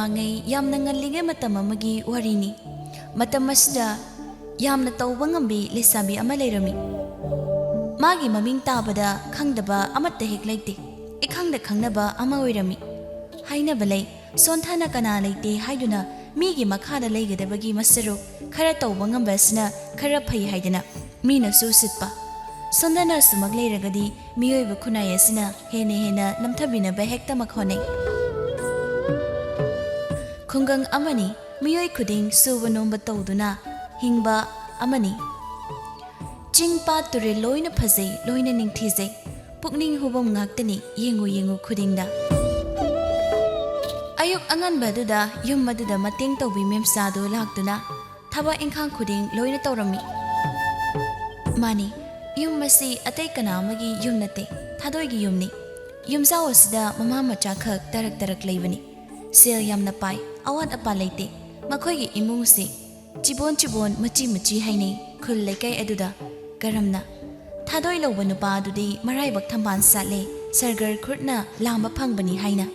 Mamangay yamna ngallinge matam amagi warini. Matam asida yamna tauba ngambi lesabi ama leirami. Magi maming tabada khangdaba amatta hek leite. Ikhangda khangnaba ama oirami. Hainaba lei sonthana kana leite haiduna migi makhada leigadabagi masaru khara tauba ngambasina khara phai haidana mina su sitpa. Sondana sumak leiragadi miyoiba khunai asina hena namthabinaba hekta makhone. Khungang amani miyoi khuding suba nomba tawduna hingba amani. Chingpa ture loina phazai loina ningthizai pukning hubam ngaktani yengu khudingda. Ayuk angan baduda yum maduda mating tawbi memsado laktuna thaba ingkhang khuding loina tawrami. Mani yum masi atay kana amagi yum nate thadoi gi yumni. Yumzaw asida mama macha khak tarak leibani. Sel yamna pai awat apa leite makhoi gi imung se chibon machi hainei khul lekai aduda karamna thadoi loba nupa adudi maraibak thamban sale sargar khurna lamba phangbani haina.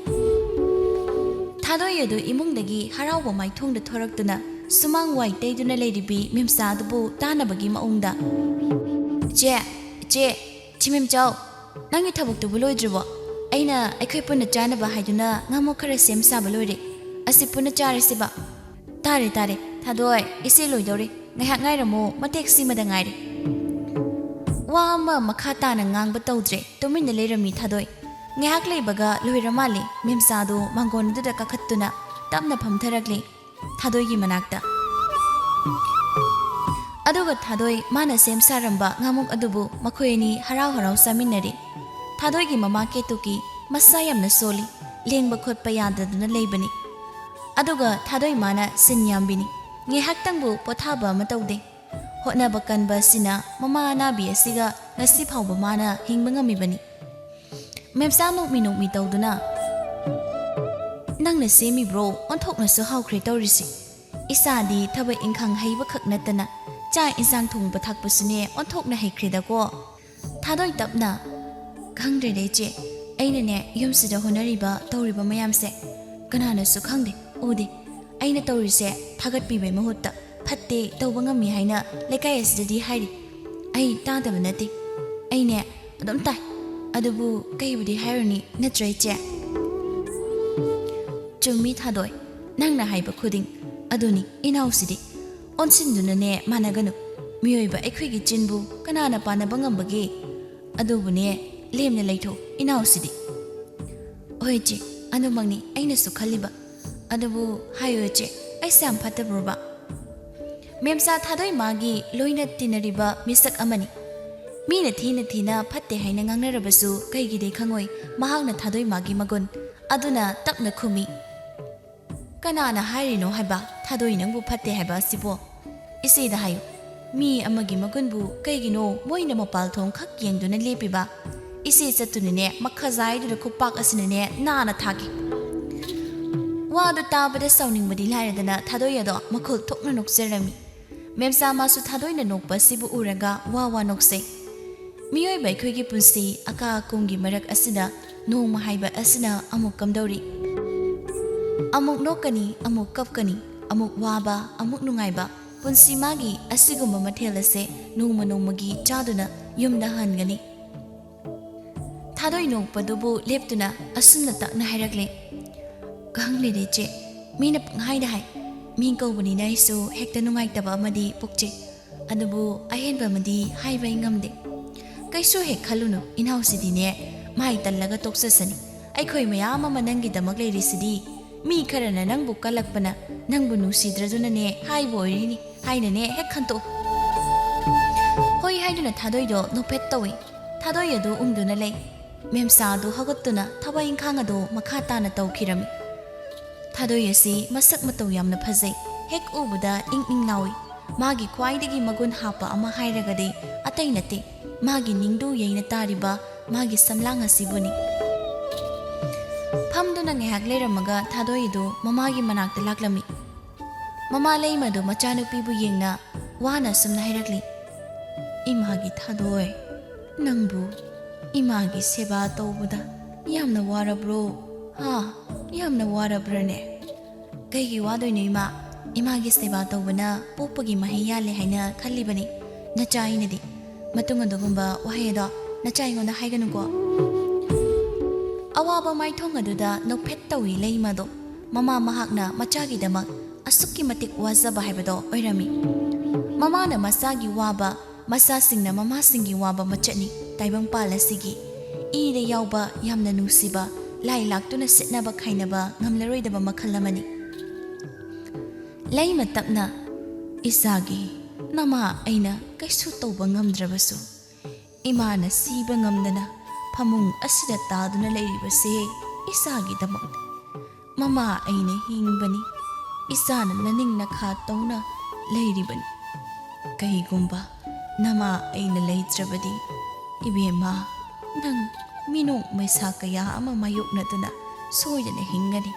Thadoi adu imungdagi harawa maithongda thoraktuna sumang wai teiduna leiribi mimsa dubu tanabagi maungda. Che chimimchau nangi thabuktu buloidribo aina aikhoi punna chanaba haiduna ngamo khara sem saba loire asi punna charisiba tare thadoi isi loidore ngahak ngairamo matek simada ngaire wa ama makhata na ngangba tawdre tuminna leirami thadoi ngahak leibaga loiramale memsado mangon duda kakhattuna tamna phamtharakle thadoi gi manakta aduga thadoi mana sem saramba ngamuk adubu makhoini harau saminari. Thadoi gi mama ketuki masa yamna soli lengba khotpa yadaduna leibani. Aduga thadoi mana sinyambini ngehaktangbu pothaba mataude. Hotnaba kanba sina mama nabi asiga ngasi phawba mana hingba ngamibani. Memsa nokmi tawduna nangna semi bro onthokna su hawkhre tawrisi. Isadi thaba ingkhang heiba khak natana cha insang thongba thakpasune onthokna heikhre ko. Thadoi tapna khangdre deche aina ne yumsida honariba tawriba mayamse kanana su khangde ode aina tawrise thagat pibe mahutta phatte tawba ngami haina lekai asidadi hairi ai tadaba nati aine adum tai adubu kaibudi hairani natre che chumi thadoi nangna haiba khuding aduni inausidi onsinduna ne managanu miyoiba ekhuigi chinbu kanana panaba ngambage adubune lemna leitho inausidi oiche anumangni aina su khaliba adubu hayoche aisam phatabruba memsa thadoi magi loina tinariba misak amani mina thina phatte haina ngangnarabasu kaigide khangoi mahakna thadoi magi magun aduna tapna khumi kanana hairino haiba thadoi nangbu phatte haiba sibo isida hayo mi amagi magunbu kaigino moina mapal thong khak yengduna lepiba isi chatunine makhazai du khopak asinane nana thagi wadu tabada sauningbadi lairadana thadoi ado makhul thokna nokserami memsa masu thadoi na nokpa sibu uraga wa nokse miyoi bai khoigi punsi aka kumgi marak asida noma haiba asina amuk kamdauri amuk nokani amuk kapkani amuk waba amuk nungaiba punsi magi asigumba mathelase nongmagi chaduna yumda hangani thadoi nokpadubu leptuna asunna takna hairakle kahangli deche mina panghaida hai min kawbani naisu hekta nungaitaba amadi pukche adubu ahenba amadi haiba ngamde kaisu hek khalunu inhausidine mai tallaga toksasani aikhoi mayam ama nangi damak leirisidi mi kharana nangbu kalakpana nangbu nusidraduna ne haibo oirini hainane hek khanto hoi haiduna thadoi do nopet tawi thadoi adu umduna lei memsa adu hagattuna thaba ingkhang adu makha tana tawkhirami thadoi asi masak matau yamna phajai hek ubuda ing lawi magi khwaidagi magun hapa ama hairagade atai nate magi ningdu yeina tariba magi samlang asibuni phamduna ngehak leiramaga thadoi du mamagi manakta laklami mama leimadu machanupi bu yengna wana sumna hairakli imagi thadoi nangbu imagi seba tawbuda yamna warabro ha yamna warabrane Kaigi wadoino imagi seba tawbana pokpagi mahai yale haina khallibani nachai nadi matung adugumba wahedo nachai ngonda haiganuko awaba maithong aduda nokphet tawi leimado mama mahakna machagi damak asukki matik wazaba haibado oirami mama na masagi waba masa singna mama singi waba machani taibang pala sigi ide yauba yamna nusiba lai laktuna sitnaba khainaba ngamlaroidaba makhalamani lai matapna isagi nama aina kaisu tawba ngamdrabasu imana siba ngamdana phamung asida taduna leiribase isagi damak mama aina hingbani isana naning nakha tawna leiribani kahigumba nama aina leitrabadi ibema nang minong maisa kaya ama mayoknaduna soyana hingani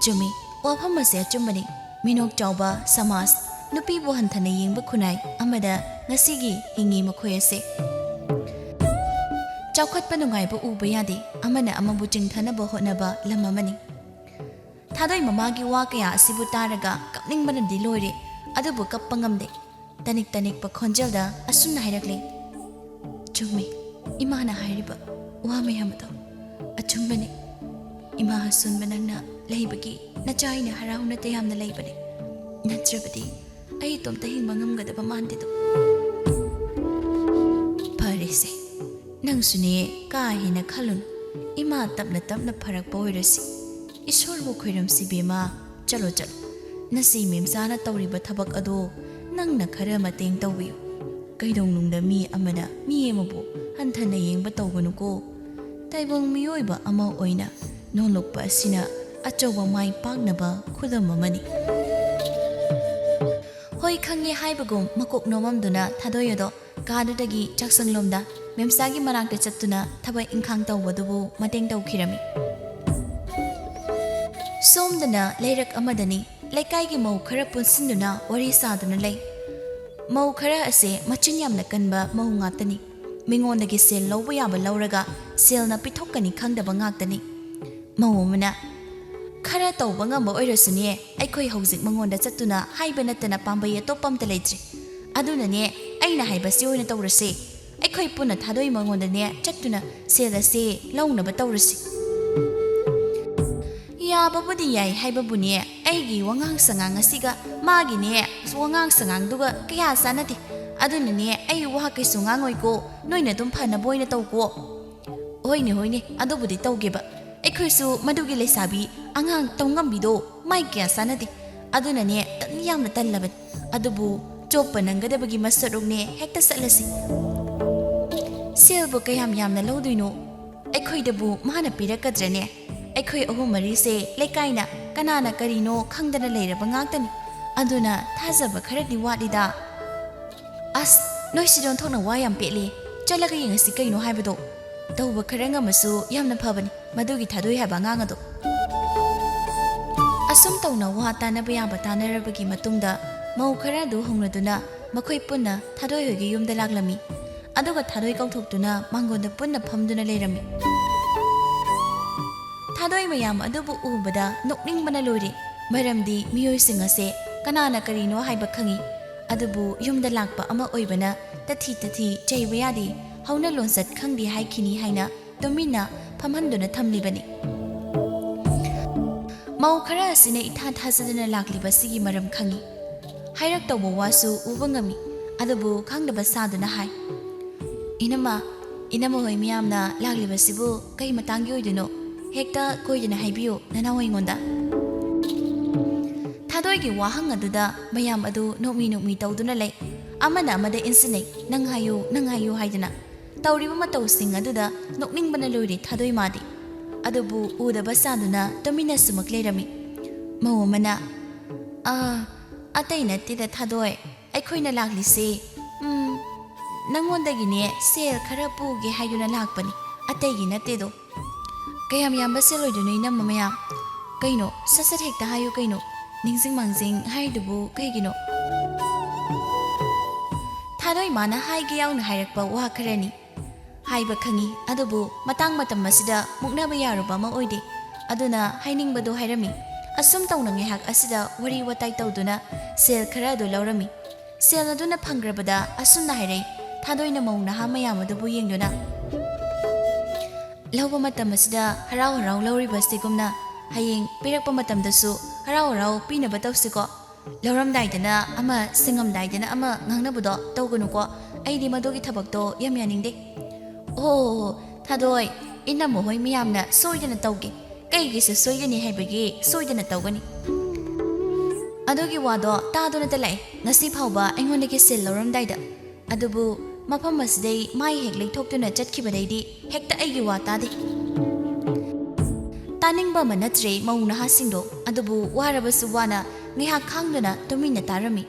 chumi wafam ase achumbani minok chawba samas nupi bu hanthana yengba khunai amada ngasigi hingi makhoi ase chawkhatpa nungai bu uba yade amana amabu chingthana ba honaba lamamani thadoi mamagi wa kaya asibu taraga kapningbana dilore adubu kappangamde tanik tanik pa khonjalda asumna hairakle chumi imana hairiba wa mayamado achumbani ima sunbanana leibagi nachaina harauna te yamna leibani natrabadi ai tomta hingba ngamgadaba mandido parese nangsune ka hina khalun ima tapna tapna pharakpa oirasi ishorbu khoiram sibema chalo chalo nasi memsana tawriba thabak ado nangna khara mateng tawbiyu kaidong nungda mi amana mi emabu hanthana yengba tawganuko taibong miyoiba ama oina nolokpa asina achoba mai paknaba khudam amani hoi khange haibagum makok nomamduna thadoyodo kadudagi chaksanglomda memsagi manakta chattuna thabai ingkhang tawbadubu mateng tawkhirami somdana leirak amadani leikaigi mau khara punsinduna wari saduna lei mau khara ase machin yamna kanba mau ngatani mingondagi sel lawba yaba lawraga selna pithokkani khangdaba ngaktani mau mana khara tawba ngamba oirasune aikhoi hauzik mangonda chattuna haiba natana pambai atopamta leitri aduna ne aina haiba si oina tawrase aikhoi puna thadoi mangonda ne chattuna selase lawnaba tawrasi ya babudi yai haiba bune aigi wangang sangang asiga magi ne wangang sangang duga kya sanati aduna ne ai wa kai sungang oiko noina dum phana boina tawko hoine adubudi tawgeba aikhoisu madugi leisabi angang tawngambido mai kya sanati aduna ne yamna tallabat adubu choppa nangadabagi masarukne hekta satlasi selbu kayam yamna lawduino aikhoidabu mana pirakadrane aikhoi ahum mari se leikaina kanana karino khangdana leiraba ngaktani aduna thajaba kharadi wadida as noi sidon thona wa yam peli chalaga yengasi kaino haibado tawba kharanga masu yamna phabani madugi thadoi haba ngangado asum tawna wa tanaba yaba tanarabagi matungda mau kharadu hongnaduna makhoi punna thadoi hogi yumda laglami aduga thadoi kauthokduna mangonda punna phamduna leirami thadoi mayam adubu ubada nokningbana lori maramdi miyoi singase kanana karino haiba khangi adubu yumda lakpa ama oibana tathi cheiba yadi hauna lonsat khangdi haikini haina domina phamhanduna thamlibani mau khara asine itha thajadana lakliba sigi maram khangi hairak tawba wasu ubangami adubu khangdaba saduna hai inama hoi miyamna lakliba sibu kai matangi oiduno hekta koidina haibiyo nanawai ngonda thadoi gi wahang aduda mayam adu nokmi tawduna lei amana amada insinai nang hayu haidana tawriba matau sing aduda nokningbana lori thadoi madi adubu udaba saduna domina sumak leirami mawamana atai natida thadoi aikhoina laklise nangondagine sel khara puge hayuna lakpani atai gi natedo kayam yamba seloiduna inam mamaya kaino sasat hekta hayu kaino ningsing mangjing haidubu kaigino thadoi mana haige yauna hairakpa wa kharani haiba khangi adubu matang matam masida muknaba yaruba ma oide aduna hainingbado hairami asum tawna ngehak asida wari watai tawduna sel khara adu lawrami sel aduna phangrabada asum na haire thadoi na mauna ha mayam adu yengduna lawba matam asida harau harau lawri bastigumna hayeng pirakpa matam dasu harau harau pina batawsiko lawram daidana ama singam daidana ama ngangna budo tawgunu ko aidi madogi thabakto yam yaningde oh thadoi ina mohoi miyamna soidana tawge kaigi se soigani haibagi soidana tawgani adogi wado taduna talai ngasi phawba aingonegi sel lawram daida adubu mafam asdei mai hek leithoktuna chatkibadaidi hekta aigi wa tadi taningba manatre mauna ha singdo adubu warabasu wana ngiha khangduna tumina tarami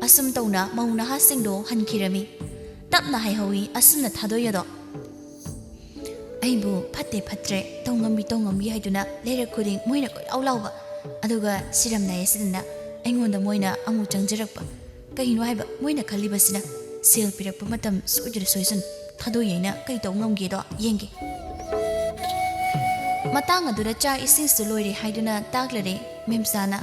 asum tawna mauna ha singdo hankirami tapna haihawi asumna thadoyado aibu phatte phatre tongambi haiduna lere khuding moina ko aulawba aduga siramna yesidna aingonda moina amu changjarakpa kaino haiba moina khalibasina sel pirakpa matam sojre soisun thadoyena kai tawngam gedo yenge matang adura cha ising suloire haiduna taglare memsana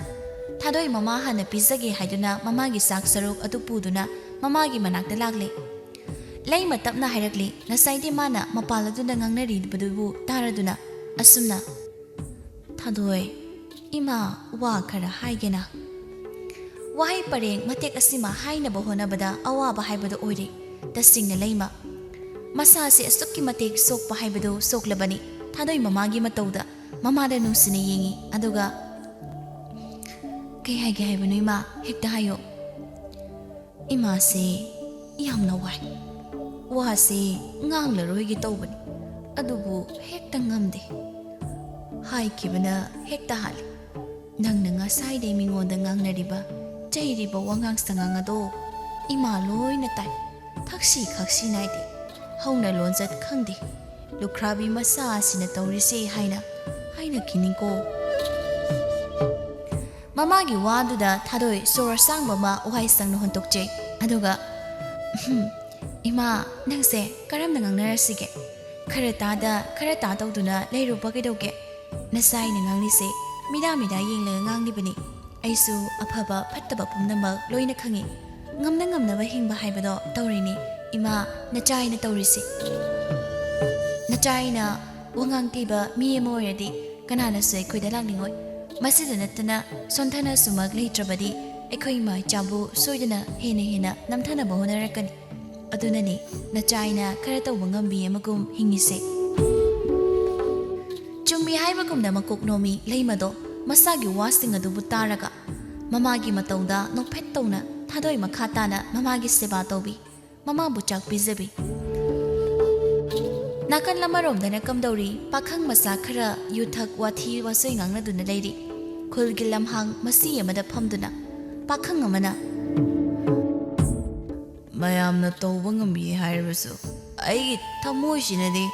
thadoi mama hana pizage haiduna mama gi sak saruk atu puduna mama gi manakta lagle lei matapna hairakli nasaidi mana mapaladuna ngangnari badubu taraduna asumna thadoi ima wa khara haigena wahai pareng matek asima haina bohona bada awaba haibadu oire tasingna leima masasi asukki matek sokpa haibadu soklabani thadoi mamagi matauda mamada nusine yengi aduga kai haige haibanu ima hekta hayo ima se yamna wai wa se ngangla roigi tawbani adubu hekta ngamde hai kibana hekta hali nangna nga saide mingonda ngangnariba chairiba wangang sangang ado ima loina tai thakshi khakshi naide hauna lonjat khangde lukhrabi masa asina tawrise haina kininko mamagi waduda thadoi sor sangba ma uhai sangna hontokche aduga ima nangse karamna ngangnarasige khara ta tawduna leiruba kaidoge nasai na nganglise mida yengla nganglibani aisu afaba phattaba pumnama loina khangi ngamnaba hingba haibado tawrini ima nachaina tawrisi nachaina wangang tiba mi moyadi kanana se khoida langningoi masida natana sonthana sumag leitrabadi ekhoi mai chabu soidana hena namthana bahona rakani adunani nachaina khara tawba ngambi amagum hingise chumbi haibagumna makok nomi leimado masagi wasting adubu taraga mamagi matauda nokphet tawna thadoi makhatana mamagi seba tawbi mama buchak bizabi nakan lamarom dana kamdauri pakhang masa khara yuthak wathi wasoi ngangna duna leiri khulgi lamhang masi amada phamduna pakhang amana mayamna tawba ngambi hairasu ai thamoi sinadi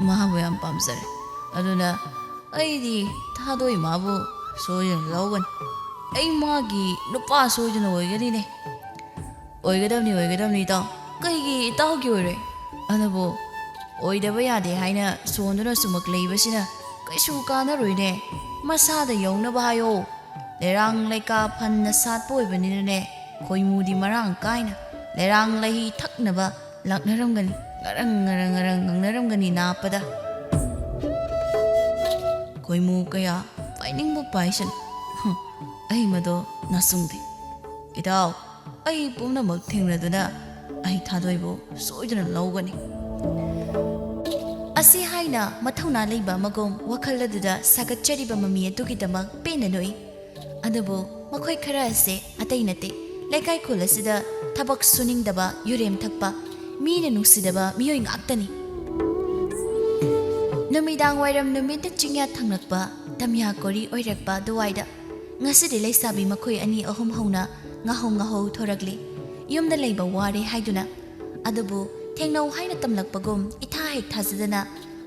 mahabu yam pamsare aduna aidi thadoi mabu soyan lawan ai magi nupa soyan oigani oigadamni ta kaigi tawgi ore anabu oidaba yade haina sonduna sumak leibasina kaisu kana roine masada yongnaba hayo lerang laika phanna satpo oibanina ne khoimudi marang kaina lerang lahi thaknaba laknaramgani ngarang ngangnaramgani napada khoimu kaya painingbu paisan ai mado nasungde idaw ai pumnamak thengraduna ai thadoibo soidana lawgani asi haina mathawna leiba magom wakhalladuda sagatchariba mami adugidamak penanoi adabu makhoi khara ase atai nate laikai kholasida thabak suningdaba yurem thakpa mina nungsidaba miyoi ngaktani numidang wairam numida chingya thangnakpa tamya kori oirakpa duwaida ngasidi leisabi makhoi ani ahum hauna ngahong thorakli yumda leiba ware haiduna adubu thengnau haina tamlakpagum itha hek thazadana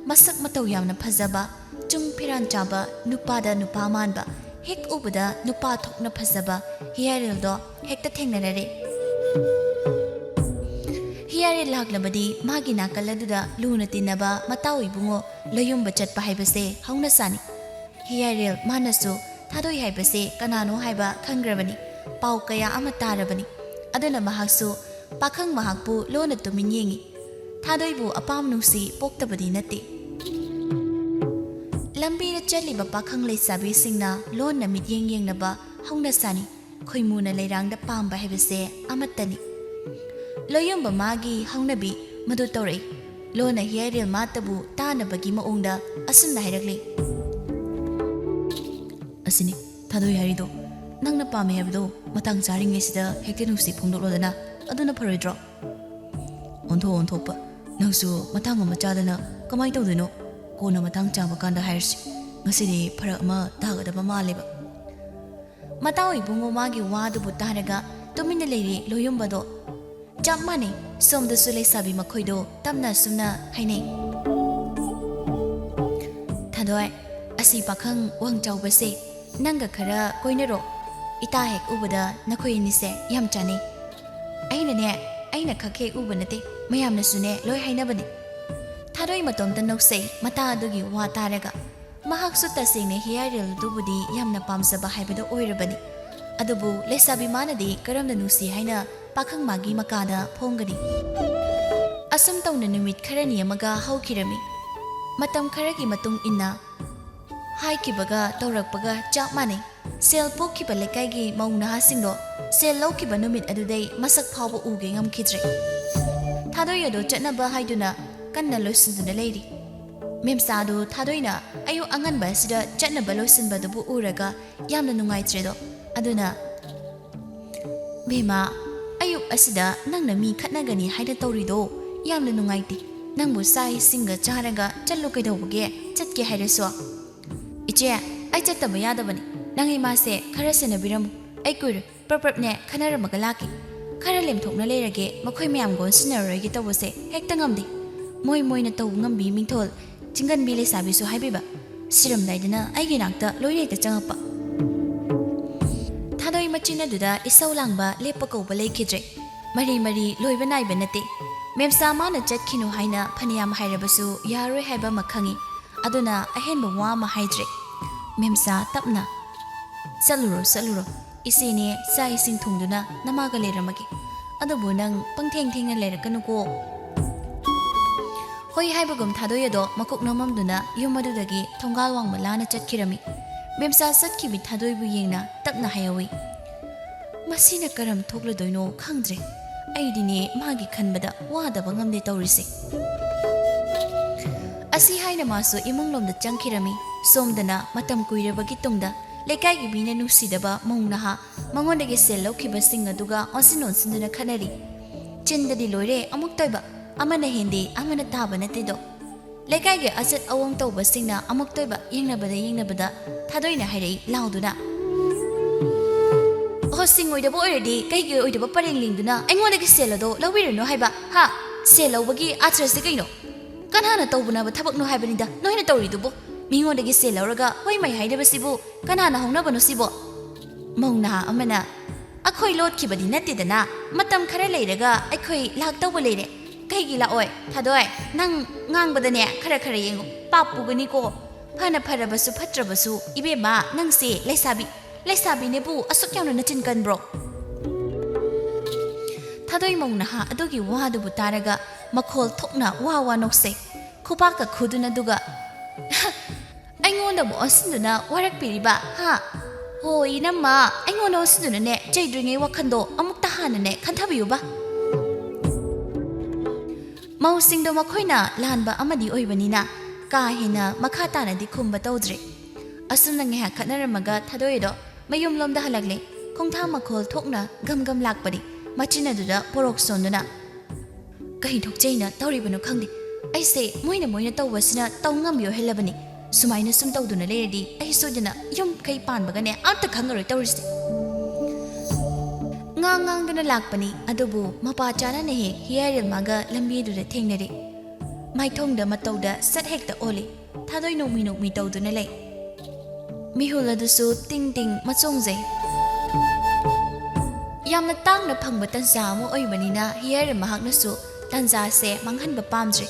masak matau yamna phajaba chung phiran chaba nupada nupa manba hek ubada nupa thokna phajaba hiaril do hekta thengnarare hiare laglabadi magi nakaladuda luna tinaba matawi bungo loyumba chatpa haibase hauna sani ꯍꯤꯌꯥꯏꯔꯦꯜ ꯃꯥꯅꯁꯨ ꯊꯥꯗꯣꯏ ꯍꯥꯏꯕꯁꯦ ꯀꯅꯥꯅꯣ ꯍꯥꯏꯕ ꯈꯪꯈ꯭ꯔꯕꯅꯤ ꯄꯥꯎ ꯀꯌꯥ ꯑꯃ ꯇꯥꯔꯕꯅꯤ ꯑꯗꯨꯅ ꯃꯍꯥꯛꯁꯨ ꯄꯥꯈꯪ ꯃꯍꯥꯛꯄꯨ ꯂꯣꯟꯅ ꯇꯨꯃꯤꯟ ꯌꯦꯡꯉꯤ ꯊꯥꯗꯣꯏꯕꯨ ꯑꯄꯥꯝ ꯅꯨꯡꯁꯤ ꯄꯣꯛꯇꯕꯗꯤ ꯅꯠꯇꯦ ꯂꯝꯕꯤꯗ ꯆꯠꯂꯤꯕ ꯄꯥꯈꯪ ꯂꯩꯁꯥꯕꯤꯁꯤꯡꯅ ꯂꯣꯟꯅ ꯃꯤꯠꯌꯦꯡ ꯌꯦꯡꯅꯕ ꯍꯧꯅꯁꯥꯅꯤ ꯈꯣꯏꯃꯨꯅ ꯂꯩꯔꯥꯡꯗ ꯄꯥꯝꯕ ꯍꯥꯏꯕꯁꯦ ꯑꯃꯠꯇꯅꯤ ꯂꯣꯌꯨꯝꯕ ꯃꯥꯒꯤ ꯍꯧꯅꯕꯤ ꯃꯗꯨ ꯇꯧꯔꯛꯏ ꯂꯣꯟꯅ ꯍꯤꯌꯥꯏꯔꯦꯜ ꯃꯥꯇꯕꯨ ꯇꯥꯅꯕꯒꯤ ꯃꯑꯣꯡꯗ ꯑꯁꯨꯝꯅ ꯍꯥꯏꯔꯛꯂꯤ ꯑꯁꯤꯅꯤ ꯊꯥꯗꯣꯏ ꯍꯥꯏꯔꯤꯗꯣ ꯅꯪꯅ ꯄꯥꯝꯃꯦ ꯍꯥꯏꯕꯗꯣ ꯃꯇꯥꯡ ꯆꯥꯔꯤꯉꯩꯁꯤꯗ ꯍꯦꯛꯇ ꯅꯨꯡꯁꯤ ꯐꯣꯡꯗꯣꯛꯂꯣꯗꯅ ꯑꯗꯨꯅ ꯐꯔꯣꯏꯗ꯭ꯔꯣ ꯑꯣꯟꯊꯣꯛꯄ ꯅꯪꯁꯨ ꯃꯇꯥꯡ ꯑꯃ ꯆꯥꯗꯅ ꯀꯃꯥꯏꯅ ꯇꯧꯗꯣꯏꯅꯣ ꯀꯣꯟꯅ ꯃꯇꯥꯡ ꯆꯥꯕ ꯀꯥꯟꯗ ꯍꯥꯏꯔꯁꯤ ꯉꯁꯤꯗꯤ ꯐꯔꯛ ꯑꯃ ꯇꯥꯒꯗꯕ ꯃꯥꯜꯂꯦꯕ ꯃꯇꯥꯎ ꯏꯕꯨꯡꯉꯣ ꯃꯥꯒꯤ ꯋꯥꯗꯨꯕꯨ ꯇꯥꯔꯒ ꯇꯨꯃꯤꯟꯅ ꯂꯩꯔꯤ ꯂꯣꯌꯨꯝꯕꯗꯣ ꯆꯞ ꯃꯥꯟꯅꯩ ꯁꯣꯝꯗꯁꯨ ꯂꯩꯁꯥꯕꯤ ꯃꯈꯣꯏꯗꯣ ꯇꯞꯅ ꯁꯨꯝꯅ ꯍꯥꯏꯅꯩ ꯊꯥꯗꯣꯏ ꯑꯁꯤ ꯄꯥꯈꯪ ꯋꯥꯡ ꯆꯥꯎꯕꯁꯦ ꯅꯪꯒ ꯈꯔ ꯀꯣꯏꯅꯔꯣ ꯏꯇꯥ ꯍꯦꯛ ꯎꯕꯗ ꯅꯈꯣꯏ ꯑꯅꯤꯁꯦ ꯌꯥꯝ ꯆꯥꯅꯩ ꯑꯩꯅ ꯈꯛ ꯍꯦꯛ ꯎꯕ ꯅꯠꯇꯦ ꯃꯌꯥꯝꯅꯁꯨꯅꯦ ꯂꯣꯏ ꯍꯥꯏꯅꯕꯅꯤ ꯊꯥꯗꯣꯏ ꯃꯇꯣꯝꯇ ꯅꯣꯛꯆꯩ ꯃꯇꯥ ꯑꯗꯨꯒꯤ ꯋꯥ ꯇꯥꯔꯒ ꯃꯍꯥꯛꯁꯨ ꯇꯁꯦꯡꯅ ꯍꯤꯌꯥꯏꯔꯦꯜ ꯑꯗꯨꯕꯨꯗꯤ ꯌꯥꯝꯅ ꯄꯥꯝꯖꯕ ꯍꯥꯏꯕꯗꯣ ꯑꯣꯏꯔꯕꯅꯤ ꯑꯗꯨꯕꯨ ꯂꯩꯁꯥꯕꯤ ꯃꯥꯅꯗꯤ ꯀꯔꯝꯅ ꯅꯨꯡꯁꯤ ꯍꯥꯏꯅ ꯄꯥꯈꯪ ꯃꯥꯒꯤ ꯃꯀꯥꯗ ꯐꯣꯡꯒꯅꯤ ꯑꯁꯨꯝ ꯇꯧꯅ ꯅꯨꯃꯤꯠ ꯈꯔꯅꯤ ꯑꯃꯒ ꯍꯧꯈꯤꯔꯝꯃꯤ ꯃꯇꯝ ꯈꯔꯒꯤ ꯃꯇꯨꯡ ꯏꯟꯅ ꯍꯥꯏꯈꯤꯕꯒ ꯇꯧꯔꯛꯄꯒ ꯆꯞ ꯃꯥꯟꯅꯩ ꯁꯦꯜ ꯄꯣꯛꯈꯤꯕ ꯂꯩꯀꯥꯏꯒꯤ ꯃꯧ ꯅꯍꯥꯁꯤꯡꯗꯣ ꯁꯦꯜ ꯂꯧꯈꯤꯕ ꯅꯨꯃꯤꯠ ꯑꯗꯨꯗꯩ ꯃꯁꯛ ꯐꯥꯎꯕ ꯎꯒꯦ ꯉꯝꯈꯤꯗ꯭ꯔꯦ ꯊꯥꯗꯣꯏ ꯑꯗꯣ ꯆꯠꯅꯕ ꯍꯥꯏꯗꯨꯅ ꯀꯟꯅ ꯂꯣꯏꯁꯤꯟꯗꯨꯅ ꯂꯩꯔꯤ ꯃꯦꯝꯆꯥꯗꯨ ꯊꯥꯗꯣꯏꯅ ꯑꯌꯨꯛ ꯑꯉꯟꯕ ꯑꯁꯤꯗ ꯆꯠꯅꯕ ꯂꯣꯏꯁꯤꯟꯕꯗꯨꯕꯨ ꯎꯔꯒ ꯌꯥꯝꯅ ꯅꯨꯡꯉꯥꯏꯇ꯭ꯔꯦꯗꯣ ꯑꯗꯨꯅ ꯕꯦꯝꯃ ꯑꯌꯨꯛ ꯑꯁꯤꯗ ꯅꯪꯅ ꯃꯤ ꯈꯠꯅꯒꯅꯤ ꯍꯥꯏꯅ ꯇꯧꯔꯤꯗꯣ ꯌꯥꯝꯅ ꯅꯨꯡꯉꯥꯏꯇꯦ ꯅꯪꯕꯨ ꯆꯥꯛ ꯏꯁꯤꯡꯒ ꯆꯥꯔꯒ ꯆꯠꯂꯨ ꯀꯩꯗꯧꯕꯒꯦ ꯆꯠꯀꯦ ꯍꯥꯏꯔꯁꯨ ꯏꯆꯦ ꯑꯩ ꯆꯠꯇꯕ ꯌꯥꯗꯕꯅꯤ ꯅꯪ ꯏꯃꯥꯁꯦ ꯈꯔ ꯁꯦꯟꯅꯕꯤꯔꯝꯃꯨ ꯑꯩ ꯀꯨꯏꯔꯣꯏ ꯄ꯭ꯔꯞꯅꯦ ꯈꯟꯅꯔꯝꯃꯒ ꯂꯥꯛꯀꯦ ꯈꯔ ꯂꯦꯝꯊꯣꯛꯅ ꯂꯩꯔꯒꯦ ꯃꯈꯣꯏ ꯃꯌꯥꯝꯒ ꯑꯣꯟꯁꯤꯟꯅꯔꯔꯣꯏꯒꯦ ꯇꯧꯕꯁꯦ ꯍꯦꯛꯇ ꯉꯝꯗꯦ ꯃꯣꯏꯅ ꯇꯧꯕ ꯉꯝꯕꯤ ꯃꯤꯡꯊꯣꯜ ꯆꯤꯡꯒꯟꯕꯤ ꯂꯩꯁꯥꯕꯤꯁꯨ ꯍꯥꯏꯕꯤꯕ ꯁꯤꯔꯝꯗꯥꯏꯗꯅ ꯑꯩꯒꯤ ꯅꯥꯛꯇ ꯂꯣꯏꯅ ꯍꯦꯛꯇ ꯆꯪꯉꯛꯄ ꯊꯥꯗꯣꯏ ꯃꯆꯤꯟ ꯑꯗꯨꯗ ꯏꯁꯧ ꯂꯥꯡꯕ ꯂꯦꯞꯄ ꯀꯧꯕ ꯂꯩꯈꯤꯗ꯭ꯔꯦ ꯃꯔꯤ ꯂꯣꯏꯕ ꯅꯥꯏꯕ ꯅꯠꯇꯦ ꯃꯦꯝꯆꯥ ꯃꯥꯅ ꯆꯠꯈꯤꯅꯨ ꯍꯥꯏꯅ ꯐꯅꯌꯥꯝ ꯍꯥꯏꯔꯕꯁꯨ ꯌꯥꯔꯣꯏ ꯍꯥꯏꯕ ꯑꯃ ꯈꯪꯉꯤ ꯑꯗꯨꯅ ꯑꯍꯦꯟꯕ ꯋꯥ ꯑꯃ ꯍꯥꯏꯗ꯭ꯔꯦ ꯃꯦꯝꯆꯥ ꯇꯞꯅ ꯆꯠꯂꯨꯔꯣ ꯏꯆꯦꯅꯦ ꯆꯥꯛ ꯏꯁꯤꯡ ꯊꯣꯡꯗꯨꯅ ꯅꯃꯥꯒ ꯂꯩꯔꯝꯃꯒꯦ ꯑꯗꯨꯕꯨ ꯅꯪ ꯄꯪꯊꯦꯡꯅ ꯂꯩꯔꯛꯀꯅꯨꯀꯣ ꯍꯣꯏ ꯍꯥꯏꯕꯒꯨꯝ ꯊꯥꯗꯣꯏ ꯑꯗꯣ ꯃꯀꯣꯛ ꯅꯣꯝꯃꯝꯗꯨꯅ ꯌꯨꯝ ꯑꯗꯨꯗꯒꯤ ꯊꯣꯡꯒꯥꯜ ꯋꯥꯡꯃ ꯂꯥꯟꯅ ꯆꯠꯈꯤꯔꯝꯃꯤ ꯃꯦꯝꯆꯥ ꯆꯠꯈꯤꯕꯤ ꯊꯥꯗꯣꯏꯕꯨ ꯌꯦꯡꯅ ꯇꯞꯅ ꯍꯥꯏꯍꯧꯏ ꯃꯁꯤꯅ ꯀꯔꯝ ꯊꯣꯛꯂꯗꯣꯏꯅꯣ ꯈꯪꯗ꯭ꯔꯦ ꯑꯩꯗꯤꯅꯦ ꯃꯥꯒꯤ ꯈꯟꯕꯗ ꯋꯥꯗꯕ ꯉꯝꯗꯦ ꯇꯧꯔꯤꯁꯦ ꯑꯁꯤ ꯍꯥꯏꯅ ꯃꯥꯁꯨ ꯏꯃꯨꯡꯂꯣꯝꯗ ꯆꯪꯈꯤꯔꯝꯃꯤ ꯁꯣꯝꯗꯅ ꯃꯇꯝ ꯀꯨꯏꯔꯕꯒꯤ ꯇꯨꯡꯗ ꯂꯩꯀꯥꯏꯒꯤ ꯃꯤꯅ ꯅꯨꯡꯁꯤꯗꯕ ꯃꯧ ꯅꯍꯥ ꯃꯉꯣꯟꯗꯒꯤ ꯁꯦꯜ ꯂꯧꯈꯤꯕꯁꯤꯡ ꯑꯗꯨꯒ ꯑꯣꯟꯁꯤꯟꯗꯨꯅ ꯈꯠꯅꯔꯤ ꯆꯤꯟꯗꯗꯤ ꯂꯣꯏꯔꯦ ꯑꯃꯨꯛꯇꯣꯏꯕ ꯑꯃꯅ ꯍꯦꯟꯗꯦ ꯑꯃꯅ ꯇꯥꯕ ꯅꯠꯇꯦꯗꯣ ꯂꯩꯀꯥꯏꯒꯤ ꯑꯆꯠ ꯑꯋꯣꯡ ꯇꯧꯕꯁꯤꯡꯅ ꯑꯃꯨꯛꯇꯣꯏꯕ ꯌꯦꯡꯅꯕꯗ ꯊꯥꯗꯣꯏꯅ ꯍꯥꯏꯔꯛꯏ ꯂꯥꯎꯗꯨꯅ ꯍꯣꯁꯤꯡ ꯑꯣꯏꯗꯕ ꯑꯣꯏꯔꯗꯤ ꯀꯩꯒꯤ ꯑꯣꯏꯗꯕ ꯄꯔꯦꯡ ꯂꯤꯡꯗꯨꯅ ꯑꯩꯉꯣꯟꯗꯒꯤ ꯁꯦꯜ ꯑꯗꯣ ꯂꯧꯕꯤꯔꯅꯨ ꯍꯥꯏꯕ ꯁꯦꯜ ꯂꯧꯕꯒꯤ ꯑꯥꯊ꯭ꯔꯁꯤ ꯀꯩꯅꯣ ꯀꯅꯥꯅ ꯇꯧꯕꯅꯕ ꯊꯕꯛꯅꯣ ꯍꯥꯏꯕꯅꯤꯗ ꯅꯣꯏꯅ ꯇꯧꯔꯤꯗꯨꯕꯨ ꯃꯤꯉꯣꯟꯗꯒꯤ ꯁꯦꯜ ꯂꯧꯔꯒ ꯍꯣꯏ ꯃꯩ ꯍꯥꯏꯗꯕꯁꯤꯕꯨ ꯀꯅꯥꯅ ꯍꯧꯅꯕꯅꯣ ꯁꯤꯕꯣ ꯃꯧ ꯅꯍꯥ ꯑꯃꯅ ꯑꯩꯈꯣꯏ ꯂꯣꯠꯈꯤꯕꯗꯤ ꯅꯠꯇꯦꯗꯅ ꯃꯇꯝ ꯈꯔ ꯂꯩꯔꯒ ꯑꯩꯈꯣꯏ ꯂꯥꯛꯇꯧꯕ ꯂꯩꯔꯦ ꯀꯩꯒꯤ ꯂꯥꯛꯑꯣꯏ ꯊꯥꯗꯣꯏ ꯅꯪ ꯉꯥꯡꯕꯗꯅꯦ ꯈꯔ ꯌꯦꯡꯉꯨ ꯄꯥꯞ ꯄꯨꯒꯅꯤꯀꯣ ꯐꯅ ꯐꯔꯕꯁꯨ ꯐꯠꯇ꯭ꯔꯕꯁꯨ ꯏꯕꯦꯝꯃ ꯅꯪꯁꯦ ꯂꯩꯁꯥꯕꯤꯅꯦꯕꯨ ꯑꯁꯨꯛ ꯌꯥꯝꯅ ꯅꯆꯤꯟ ꯀꯟꯕ꯭ꯔꯣ ꯊꯥꯗꯣꯏ ꯃꯧ ꯅꯍꯥ ꯑꯗꯨꯒꯤ ꯋꯥꯗꯨꯕꯨ ꯇꯥꯔꯒ ꯃꯈꯣꯜ ꯊꯣꯛꯅ ꯋꯥ ꯅꯣꯛꯁꯩ ꯈꯨꯄꯥꯛꯀ ꯈꯨꯗꯨꯅ ꯑꯗꯨꯒ ꯑꯩꯉꯣꯟꯗꯕꯨ ꯑꯣꯟꯁꯤꯟꯗꯨꯅ ꯋꯥꯔꯛꯄꯤꯔꯤꯕ ꯍꯣꯏ ꯏꯅꯝꯃ ꯑꯩꯉꯣꯟꯗ ꯑꯣꯟꯁꯤꯟꯗꯨꯅꯅꯦ ꯆꯩꯗ꯭ꯔꯤꯉꯩ ꯋꯥꯈꯟꯗꯣ ꯑꯃꯨꯛꯇ ꯍꯥꯟꯅꯅꯦ ꯈꯟꯊꯕꯤꯌꯨꯕ ꯃꯧꯁꯤꯡꯗꯣ ꯃꯈꯣꯏꯅ ꯂꯥꯟꯕ ꯑꯃꯗꯤ ꯑꯣꯏꯕꯅꯤꯅ ꯀꯥ ꯍꯦꯟꯅ ꯃꯈꯥ ꯇꯥꯅꯗꯤ ꯈꯨꯝꯕ ꯇꯧꯗ꯭ꯔꯦ ꯑꯁꯨꯝꯅ ꯉꯥꯏꯍꯥꯛ ꯈꯠꯅꯔꯝꯃꯒ ꯊꯥꯗꯣꯏꯗꯣ ꯃꯌꯨꯝꯂꯣꯝꯗ ꯍꯜꯂꯛꯂꯦ ꯈꯣꯡꯊꯥꯡ ꯃꯈꯣꯜ ꯊꯣꯛꯅ ꯒꯝ ꯂꯥꯛꯄꯗꯤ ꯃꯆꯤꯟ ꯑꯗꯨꯗ ꯄꯣꯔꯣꯛ ꯁꯣꯟꯗꯨꯅ ꯀꯩ ꯊꯣꯛꯆꯩꯅ ꯇꯧꯔꯤꯕꯅꯣ ꯈꯪꯗꯦ ꯑꯩꯁꯦ ꯃꯣꯏꯅ ꯇꯧꯕꯁꯤꯅ ꯇꯧ ꯉꯝꯕꯤ ꯑꯣꯏꯍꯜꯂꯕꯅꯤ ꯁꯨꯃꯥꯏꯅ ꯁꯨꯝ ꯇꯧꯗꯨꯅ ꯂꯩꯔꯗꯤ ꯑꯩ ꯁꯣꯏꯗꯅ ꯌꯨꯝ ꯀꯩ ꯄꯥꯟꯕꯒꯅꯦ ꯑꯝꯇ ꯈꯪꯉꯔꯣꯏ ꯇꯧꯔꯤꯁꯦ ꯉꯥꯡꯗꯨꯅ ꯂꯥꯛꯄꯅꯤ ꯑꯗꯨꯕꯨ ꯃꯄꯥ ꯆꯥꯅꯅ ꯍꯦꯛ ꯍꯤꯌꯥꯏꯔꯦꯜ ꯃꯥꯒ ꯂꯝꯕꯤꯗꯨꯗ ꯊꯦꯡꯅꯔꯦ ꯃꯥꯏꯊꯣꯡꯗ ꯃꯇꯧꯗ ꯁꯠ ꯍꯦꯛꯇ ꯑꯣꯜꯂꯤ ꯊꯥꯗꯣꯏ ꯅꯣꯛꯃꯤ ꯇꯧꯗꯨꯅ ꯂꯩ ꯃꯤꯍꯨꯜ ꯑꯗꯨꯁꯨ ꯇꯤꯡ ꯃꯆꯣꯡꯖꯩ ꯌꯥꯝꯅ ꯇꯥꯡꯅ ꯐꯪꯕ ꯇꯟꯖꯥ ꯑꯃ ꯑꯣꯏꯕꯅꯤꯅ ꯍꯤꯌꯥꯏꯔꯦꯜ ꯃꯍꯥꯛꯅꯁꯨ ꯇꯟꯖꯥꯁꯦ ꯃꯥꯡꯍꯟꯕ ꯄꯥꯝꯗ꯭ꯔꯦ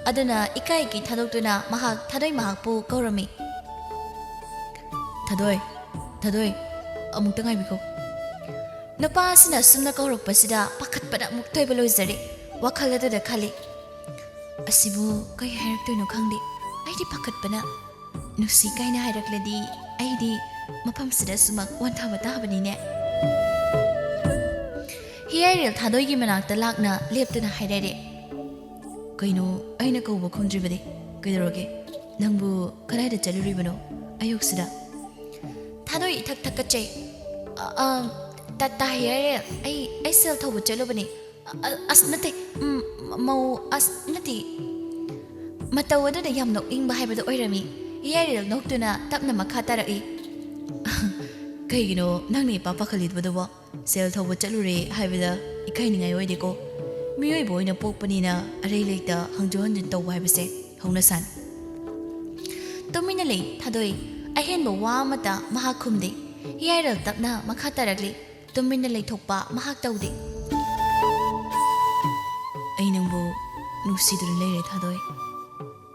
ꯑꯗꯨꯅ ꯏꯀꯥꯏꯒꯤ ꯊꯥꯗꯣꯛꯇꯨꯅ ꯊꯥꯗꯣꯏ ꯃꯍꯥꯛꯄꯨ ꯀꯧꯔꯝꯃꯤ Thadoi, Thadoi, amuk tangai biko. Napa asina sumna kaurokpasida pakhatpada amuk toiba loizari wakhal aduda khali. Asibu kai hairaktoino khangdi aidi pakhatpana nusi kaina hairakladi aidi maphamsida sumak wanthaba tabanine. Hiyairil Thadoi gi manakta lakna leptuna hairare. Kaino aina kauba khumdribade kaidaroge nangbu kadaida chaluribano ayuksida. Thadoi ithak thakachai ta hiyairil ai sel thobu chalubani as nate mau as nati matau aduda yam nok ingba haibada oirami hiyairil noktuna tapna makha tarai. Kaigino nangni papa khalidbadabo sel thobu chalure haibada ikainingai oideko miyoi boina pokpanina arei leita hangjon jin tawba haibase hongna san. Tomina lei Thadoi ahenba wa mata mahak khumde hiyairil tapna makha tarakli tomina lei thokpa mahak tawde. Ai nangbu nusiduna leire Thadoi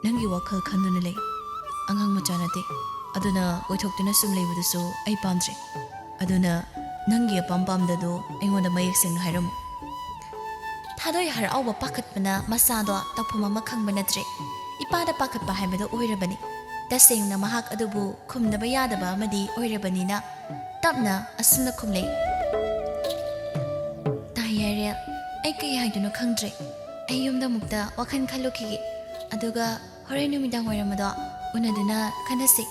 nangi wakhal khanduna lei angang macha nate aduna oithoktuna sum leibudusu ai pamdre aduna nangi apampamdado aingonda mayek seng hairam. Thadoi har auba pakhatpana masado takphuma makhangba natre ipada pakhatpa haibado oirabani tasengna mahak adubu khumdaba yadaba amadi oirabanina tapna asumna khumlei. Tayare ai kai haiduno khangdre ai yumda mukta wakhan khalukhi aduga horai numidang oiramado unaduna khanase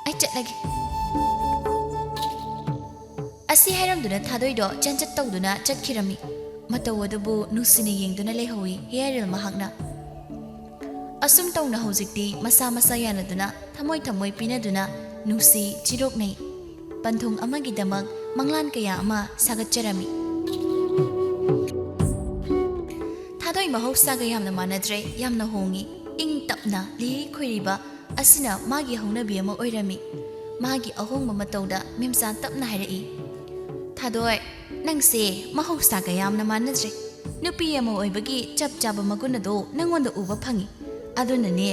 ai chatlagi. Asi hairamduna Thadoi do chanchat tawduna chatkirami matau adubu nusina yengduna leihawi hiyairil mahakna. Asum tawna hojikti masa masa yanaduna thamoi thamoi pinaduna nusi chiroknei panthung amagi damak manglan kaya ama sagatcharami. Thadoi mahausaga yamna manadre yamna hongi ing tapna li khoiriba asina magi haunabi ama oirami magi ahongba matauda memsan tapna hairai. Thadoi nangse mahausaga yamna manadre nupi ama oibagi chap chaba magunado nangonda uba phangi adunane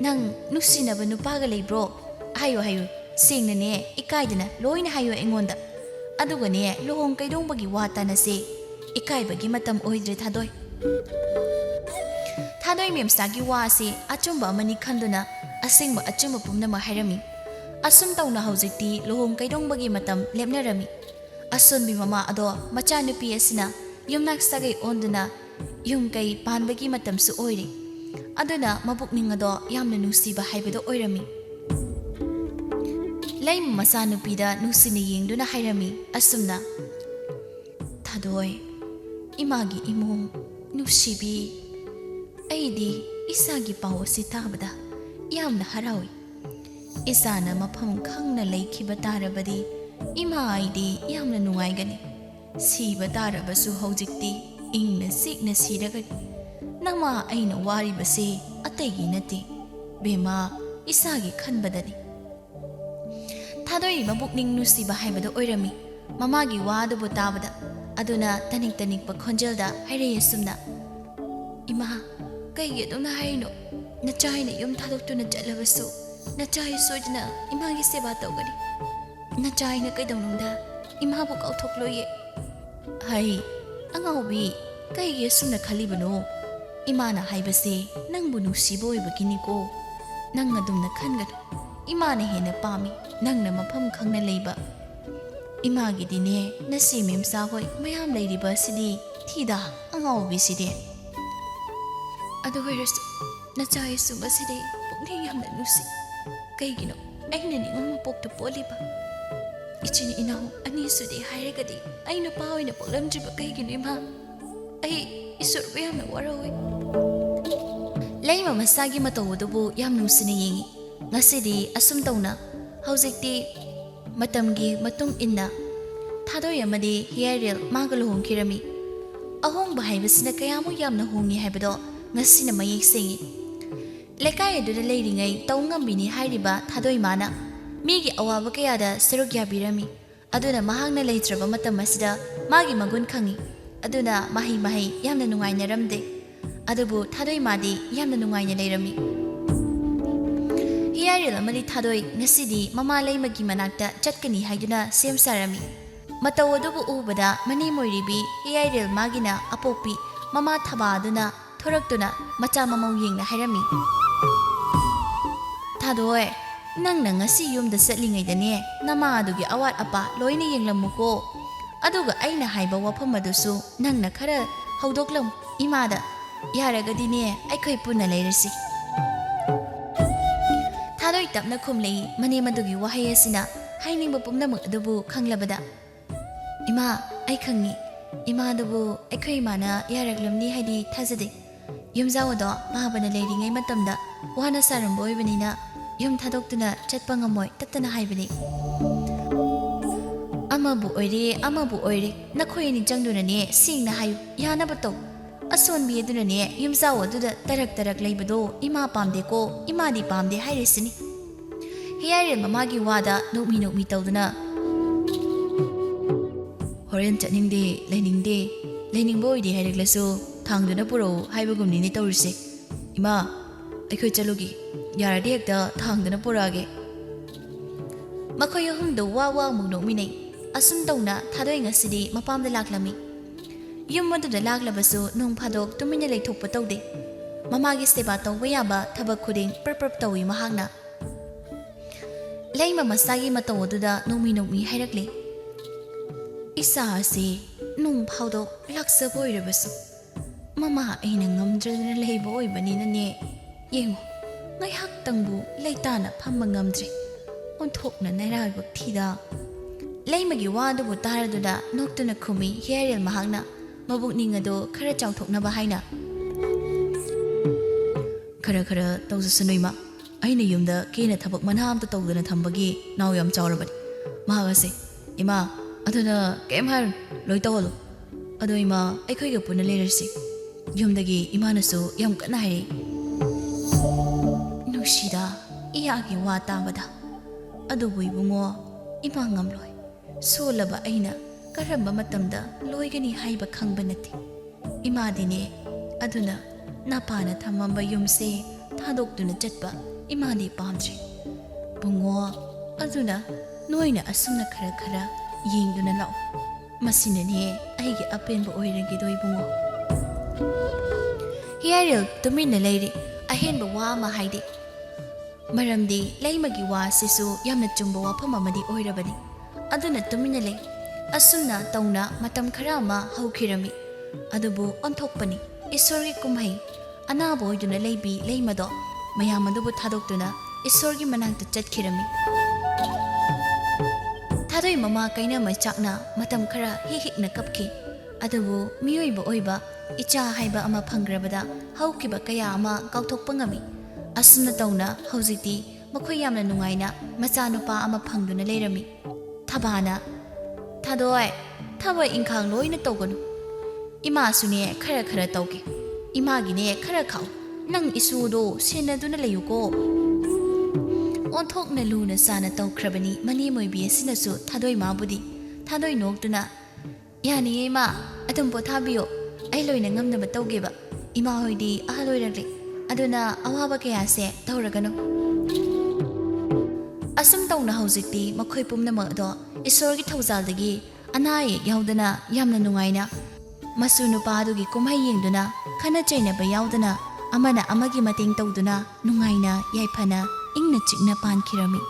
nang nusinaba nupaga leibro hayo hayo sengnane ikaidana loina hayo engonda adugane lohong kaidongbagi watana se ikaibagi matam oidre Thadoi. Thadoi memsagi wasi achumba amani khanduna asengba achumba pumnama hairami asum tawna hojikti lohong kaidongbagi matam lepnarami asunbi mama ado macha nupi asina yumnak sagai onduna yum kai panbagi matam su oire aduna mabukning ado yamna nusiba haibado oirami. Laim masa nupida nusina yengduna hairami asumna Thadoi imagi imong nusibi aidi isagi pawasi tabada yamna harawi isana mafam khangna leikhiba tarabadi ima aidi yamna nungaigani siba tarabasu hojikti ingna sikna siragani nama aina waribase ategi nati bema isagi khanbadani. Thadoi mabukning nusiba haibada oirami mamagi wadubu tabada aduna tanik tanik pa khonjelda haireye sumna ima kaigi aduna haino nachayna yum thadoktuna chalabasu nachay sojna imagi seba tawgani nachayna kaidonungda imabu kauthokloye hai angaubi kaigi sumna khalibano imana haibase nangbu nusiba oibaginiko nang adumna khangadu imana hena pami nangna mafam khangna leiba imagi dine nasi memsa hoi mayam leiriba sidi thida angaubi sidi adu hoirasu nachai sumba sidi pukni yamna nusi kaigino aina ni ngam pokta poliba ichini inahu ani sudi hairagadi aina paoina poklamjiba kaigino ima ai isurba yamna warawi. Laima masagi matawodubu yam nusina yengi ngasidi asum tawna hojikti matamgi matung inna Thadoi amadi hiyairil maga luhongkirami ahongba haibasina kayamu yamna hongi haibado ngasina mayek sengi. Lekai aduda leiringai taungambini hairiba Thadoi mana migi awaba kayada saruk yabirami aduna mahangna leitraba matam asida magi magun khangi aduna mahi yamna nungainaramde adubu Thadoi madi yamna nungaina leirami. ꯍꯤꯌꯥꯔꯦꯜ ꯑꯃꯗꯤ ꯊꯥꯗꯣꯏ ꯉꯁꯤꯗꯤ ꯃꯃꯥ ꯂꯩꯃꯒꯤ ꯃꯅꯥꯛꯇ ꯆꯠꯀꯅꯤ ꯍꯥꯏꯗꯨꯅ ꯁꯦꯝ ꯁꯥꯔꯝꯃꯤ꯫ ꯃꯇꯧ ꯑꯗꯨꯕꯨ ꯎꯕꯗ ꯃꯅꯦ ꯃꯣꯏꯔꯤꯕꯤ ꯍꯤꯌꯥꯔꯦꯜ ꯃꯥꯒꯤꯅ ꯑꯄꯣꯛꯄꯤ ꯃꯃꯥ ꯊꯕꯥ ꯑꯗꯨꯅ ꯊꯣꯔꯛꯇꯨꯅ ꯃꯆꯥ ꯃꯃꯧ ꯌꯦꯡꯅ ꯍꯥꯏꯔꯝꯃꯤ꯫ ꯊꯥꯗꯣꯏ, ꯅꯪꯅ ꯉꯁꯤ ꯌꯨꯝꯗ ꯆꯠꯂꯤꯉꯩꯗꯅꯦ ꯅꯃꯥ ꯑꯗꯨꯒꯤ ꯑꯋꯥꯠ ꯑꯄꯥ ꯂꯣꯏꯅ ꯌꯦꯡꯂꯝꯃꯨꯀꯣ꯫ ꯑꯗꯨꯒ ꯑꯩꯅ ꯍꯥꯏꯕ ꯋꯥꯐꯝ ꯑꯗꯨꯁꯨ ꯅꯪꯅ ꯈꯔ ꯍꯧꯗꯣꯛꯂꯝꯃꯨ ꯏꯃꯥꯗ꯫ ꯌꯥꯔꯒꯗꯤꯅꯦ ꯑꯩꯈꯣꯏ ꯄꯨꯟꯅ ꯂꯩꯔꯁꯤ꯫ ꯊꯥꯗꯣꯏ ꯇꯞꯅ ꯈꯨꯝꯂꯛꯏ ꯃꯅꯦ ꯃꯗꯨꯒꯤ ꯋꯥꯍꯩ ꯑꯁꯤꯅ ꯍꯥꯏꯅꯤꯡꯕ ꯄꯨꯝꯅꯃꯛ ꯑꯗꯨꯕꯨ ꯈꯪꯂꯕꯗ꯫ ꯏꯃꯥ, ꯑꯩ ꯈꯪꯉꯤ ꯏꯃꯥꯗꯨꯕꯨ ꯑꯩꯈꯣꯏ ꯏꯃꯥꯅ ꯌꯥꯔꯛꯂꯝꯅꯤ ꯍꯥꯏꯗꯤ ꯊꯥꯖꯗꯦ꯫ ꯌꯨꯝꯖꯥꯎ ꯑꯗꯣ ꯃꯥꯕꯅ ꯂꯩꯔꯤꯉꯩ ꯃꯇꯝꯗ ꯋꯥꯅ ꯁꯥꯔꯝꯕ ꯑꯣꯏꯕꯅꯤꯅ ꯌꯨꯝ ꯊꯥꯗꯣꯛꯇꯨꯅ ꯆꯠꯄ ꯉꯝꯃꯣꯏ ꯇꯠꯇꯅ ꯍꯥꯏꯕꯅꯤ꯫ ꯑꯃꯕꯨ ꯑꯣꯏꯔꯦ ꯅꯈꯣꯏ ꯑꯅꯤ ꯆꯪꯗꯨꯅꯅꯦ ꯁꯦꯡꯅ ꯍꯥꯏꯌꯨ, ꯌꯥꯅꯕ ꯇꯧ꯫ ꯑꯁꯣꯟꯕꯤ ꯑꯗꯨꯅꯅꯦ ꯌꯨꯝꯖꯥꯎ ꯑꯗꯨꯗ ꯇꯔꯛ ꯂꯩꯕꯗꯣ ꯏꯃꯥ ꯄꯥꯝꯗꯦꯀꯣ, ꯏꯃꯥꯗꯤ ꯄꯥꯝꯗꯦ ꯍꯥꯏꯔꯤꯁꯤꯅꯤ꯫ ꯍꯤꯌꯥꯔꯦꯜ ꯃꯃꯥꯒꯤ ꯋꯥꯗ ꯅꯣꯛꯃꯤ ꯇꯧꯗꯨꯅ ꯍꯣꯔꯦꯟ ꯆꯠꯅꯤꯡꯗꯦ ꯂꯩꯅꯤꯡꯕ ꯑꯣꯏꯗꯦ ꯍꯥꯏꯔꯛꯂꯁꯨ ꯊꯥꯡꯗꯨꯅ ꯄꯨꯔꯛꯎ ꯍꯥꯏꯕꯒꯨꯝꯅꯤꯅꯦ ꯇꯧꯔꯤꯁꯦ꯫ ꯏꯃꯥ, ꯑꯩꯈꯣꯏ ꯆꯠꯂꯨꯒꯦ, ꯌꯥꯔꯗꯤ ꯍꯦꯛꯇ ꯊꯥꯡꯗꯨꯅ ꯄꯨꯔꯛꯑꯒꯦ꯫ ꯃꯈꯣꯏ ꯑꯍꯨꯝꯗꯨ ꯋꯥꯃꯨꯛ ꯅꯣꯛꯃꯤꯟꯅꯩ꯫ ꯑꯁꯨꯝ ꯇꯧꯅ ꯊꯥꯗꯣꯏ ꯉꯁꯤꯗꯤ ꯃꯄꯥꯝꯗ ꯂꯥꯛꯂꯝꯃꯤ꯫ ꯌꯨꯝ ꯑꯗꯨꯗ ꯂꯥꯛꯂꯕꯁꯨ ꯅꯣꯡ ꯐꯥꯗꯣꯛ ꯇꯨꯃꯤꯟꯅ ꯂꯩꯊꯣꯛꯄ ꯇꯧꯗꯦ꯫ ꯃꯃꯥꯒꯤ ꯁꯦꯕꯥ ꯇꯧꯕ ꯌꯥꯕ ꯊꯕꯛ ꯈꯨꯗꯤꯡ ꯄ꯭ꯔꯞ ꯇꯧꯏ ꯃꯍꯥꯛꯅ꯫ ꯂꯩꯃ ꯃꯆꯥꯒꯤ ꯃꯇꯧ ꯑꯗꯨꯗ ꯅꯣꯛꯃꯤ ꯍꯥꯏꯔꯛꯂꯤ꯫ ꯏꯆꯥ ꯑꯁꯤ ꯅꯣꯡ ꯐꯥꯗꯣꯛ ꯂꯥꯛꯆꯕ ꯑꯣꯏꯔꯕꯁꯨ ꯃꯃꯥ ꯑꯩꯅ ꯉꯝꯗ꯭ꯔꯗꯅ ꯂꯩꯕ ꯑꯣꯏꯕꯅꯤꯅꯅꯦ, ꯌꯦꯡꯉꯨ ꯉꯥꯏꯍꯥꯛꯇꯪꯕꯨ ꯂꯩꯇꯥꯅ ꯐꯝꯕ ꯉꯝꯗ꯭ꯔꯦ, ꯑꯣꯟꯊꯣꯛꯅ ꯅꯩꯔꯥꯏꯕꯛ ꯊꯤꯗ꯫ ꯂꯩꯃꯒꯤ ꯋꯥ ꯑꯗꯨꯕꯨ ꯇꯥꯔꯗꯨꯅ ꯅꯣꯛꯇꯨꯅ ꯈꯨꯝꯃꯤ ꯍꯤꯌꯥꯔꯦꯜ ꯃꯍꯥꯛꯅ ꯃꯕꯨꯛꯅꯤꯡ ꯑꯗꯨ ꯈꯔ ꯆꯥꯎꯊꯣꯛꯅꯕ ꯍꯥꯏꯅ꯫ ꯈꯔ ꯇꯧꯖꯁꯅꯨ ꯏꯃꯥ, ꯑꯩꯅ ꯌꯨꯝꯗ ꯀꯦꯅ ꯊꯕꯛ ꯃꯅꯥ ꯑꯝꯇ ꯇꯧꯗꯅ ꯊꯝꯕꯒꯤ ꯅꯥꯎ ꯌꯥꯝ ꯆꯥꯎꯔꯕꯅꯤ ꯃꯍꯥꯛ ꯑꯁꯦ꯫ ꯏꯃꯥ, ꯑꯗꯨꯅ ꯀꯩꯝ ꯍꯥꯏꯔꯨꯅꯨ, ꯂꯣꯏ ꯇꯧꯍꯜꯂꯨ꯫ ꯑꯗꯣ ꯏꯃꯥ, ꯑꯩꯈꯣꯏꯒ ꯄꯨꯟꯅ ꯂꯩꯔꯁꯤ꯫ ꯌꯨꯝꯗꯒꯤ ꯏꯃꯥꯅꯁꯨ ꯌꯥꯝ ꯀꯟꯅ ꯍꯥꯏꯔꯛꯏ꯫ ꯅꯨꯡꯁꯤꯗ ꯏꯌꯥꯒꯤ ꯋꯥ ꯇꯥꯕꯗ, ꯑꯗꯨꯕꯨ ꯏꯕꯨꯡꯉꯣ, ꯏꯃꯥ ꯉꯝꯂꯣꯏ꯫ ꯁꯣꯜꯂꯕ ꯑꯩꯅ ꯀꯔꯝꯕ ꯃꯇꯝꯗ ꯂꯣꯏꯒꯅꯤ ꯍꯥꯏꯕ ꯈꯪꯕ ꯅꯠꯇꯦ꯫ ꯏꯃꯥꯗꯤꯅꯦ, ꯑꯗꯨꯅ ꯅꯄꯥꯅ ꯊꯝꯃꯝꯕ ꯌꯨꯝꯁꯦ ꯊꯥꯗꯣꯛꯇꯨꯅ ꯆꯠꯄ ꯏꯃꯥꯗꯤ ꯄꯥꯝꯗ꯭ꯔꯦ꯫ ꯕꯨꯡꯉꯣ, ꯑꯗꯨꯅ ꯅꯣꯏꯅ ꯑꯁꯨꯝꯅ ꯈꯔ ꯌꯦꯡꯗꯨꯅ ꯂꯥꯛꯑꯣ꯫ ꯃꯁꯤꯅꯅꯦ ꯑꯩꯒꯤ ꯑꯄꯦꯟꯕ ꯑꯣꯏꯔꯒꯦꯗꯣ ꯏꯕꯨꯡꯉꯣ꯫ ꯍꯤꯌꯥꯔꯦꯜ ꯇꯨꯃꯤꯟꯅ ꯂꯩꯔꯤ, ꯑꯍꯦꯟꯕ ꯋꯥ ꯑꯃ ꯍꯥꯏꯗꯦ꯫ ꯃꯔꯝꯗꯤ ꯂꯩꯃꯒꯤ ꯋꯥ ꯑꯁꯤꯁꯨ ꯌꯥꯝꯅ ꯆꯨꯝꯕ ꯋꯥꯐꯝ ꯑꯃꯗꯤ ꯑꯣꯏꯔꯕꯅꯤ꯫ ꯑꯗꯨꯅ ꯇꯨꯃꯤꯟꯅ ꯂꯩ꯫ ꯑꯁꯨꯝꯅ ꯇꯧꯅ ꯃꯇꯝ ꯈꯔ ꯑꯃ ꯍꯧꯈꯤꯔꯝꯃꯤ꯫ ꯑꯗꯨꯕꯨ ꯑꯣꯟꯊꯣꯛꯄꯅꯤ ꯏꯁꯣꯔꯒꯤ ꯀꯨꯝꯍꯩ꯫ ꯑꯅꯥꯕ ꯑꯣꯏꯗꯨꯅ ꯂꯩꯕꯤ ꯂꯩꯃꯗꯣ ꯃꯌꯥꯝ ꯑꯗꯨꯕꯨ ꯊꯥꯗꯣꯛꯇꯨꯅ ꯏꯁꯣꯔꯒꯤ ꯃꯅꯥꯛꯇ ꯆꯠꯈꯤꯔꯝꯃꯤ꯫ ꯊꯥꯗꯣꯏ ꯃꯃꯥ ꯀꯩꯅꯃ ꯆꯥꯛꯅ ꯃꯇꯝ ꯈꯔ ꯍꯤꯛꯅ ꯀꯞꯈꯤ꯫ ꯑꯗꯨꯕꯨ ꯃꯤꯑꯣꯏꯕ ꯑꯣꯏꯕ ꯏꯆꯥ ꯍꯥꯏꯕ ꯑꯃ ꯐꯪꯈ꯭ꯔꯕꯗ ꯍꯧꯈꯤꯕ ꯀꯌా ꯑꯃ ꯀꯥꯎꯊꯣꯛꯄ ꯉꯝꯃꯤ꯫ ꯑꯁꯨꯝꯅ ꯇꯧꯅ ꯍꯧꯖꯤꯛꯇꯤ ꯃꯈꯣꯏ ꯌꯥꯝꯅ ꯅꯨꯡꯉꯥꯏꯅ ꯃꯆꯥꯅꯨꯄꯥ ꯑꯃ ꯐꯪꯗꯨꯅ ꯂꯩꯔꯝꯃꯤ꯫ ꯊꯕꯥꯅ, ꯊꯥꯗꯣꯏ, ꯊꯕꯛ ꯏꯪꯈꯥꯡ ꯂꯣꯏꯅ ꯇꯧꯒꯅꯨ, ꯏꯃꯥꯁꯨꯅꯦ ꯈꯔ ꯇꯧꯒꯦ꯫ ꯏꯃꯥꯒꯤꯅꯦ ꯈꯔ ꯈꯥꯛꯎ, ꯅꯪ ꯏꯁꯨꯗꯣ ꯁꯦꯟꯅꯗꯨꯅ ꯂꯩꯌꯨꯀꯣ꯫ ꯑꯣꯟꯊꯣꯛꯅ ꯂꯨꯅ ꯆꯥꯅ ꯇꯧꯈ꯭ꯔꯕꯅꯤ ꯃꯅꯦ ꯃꯣꯏꯕꯤ ꯑꯁꯤꯅꯁꯨ ꯊꯥꯗꯣꯏ ꯃꯥꯕꯨꯗꯤ꯫ ꯊꯥꯗꯣꯏ ꯅꯣꯛꯇꯨꯅ, ꯌꯥꯅꯤꯌꯦ ꯏꯃꯥ, ꯑꯗꯨꯝ ꯄꯣꯊꯥꯕꯤꯌꯣ, ꯑꯩ ꯂꯣꯏꯅ ꯉꯝꯅꯕ ꯇꯧꯒꯦꯕ꯫ ꯏꯃꯥ ꯍꯣꯏꯗꯤ ꯑꯍꯜ ꯑꯣꯏꯔꯛꯂꯤ, ꯑꯗꯨꯅ ꯑꯋꯥꯕ ꯀꯌꯥꯁꯦ ꯇꯧꯔꯒꯅꯨ꯫ ꯑꯁꯨꯝ ꯇꯧꯅ ꯍꯧꯖꯤꯛꯇꯤ ꯃꯈꯣꯏ ꯄꯨꯝꯅꯃꯛ ꯑꯗꯣ ꯏꯁꯣꯔꯒꯤ ꯊꯧꯖꯥꯜꯗꯒꯤ ꯑꯅꯥ ꯑꯌꯦꯛ ꯌꯥꯎꯗꯅ ꯌꯥꯝꯅ ꯅꯨꯡꯉꯥꯏꯅ ꯃꯁꯨ ꯅꯨꯄꯥ ꯑꯗꯨꯒꯤ ꯀꯨꯝꯍꯩ ꯌꯦꯡꯗꯨꯅ ꯈꯟꯅ ꯆꯩꯅꯕ ꯌꯥꯎꯗꯅ ꯑꯃꯅ ꯑꯃꯒꯤ ꯃꯇꯦꯡ ꯇꯧꯗꯨꯅ ꯅꯨꯡꯉꯥꯏꯅ ꯌꯥꯏꯐꯅ ꯏꯪꯅ ꯆꯤꯛꯅ ꯄꯥꯟꯈꯤꯔꯝꯃꯤ꯫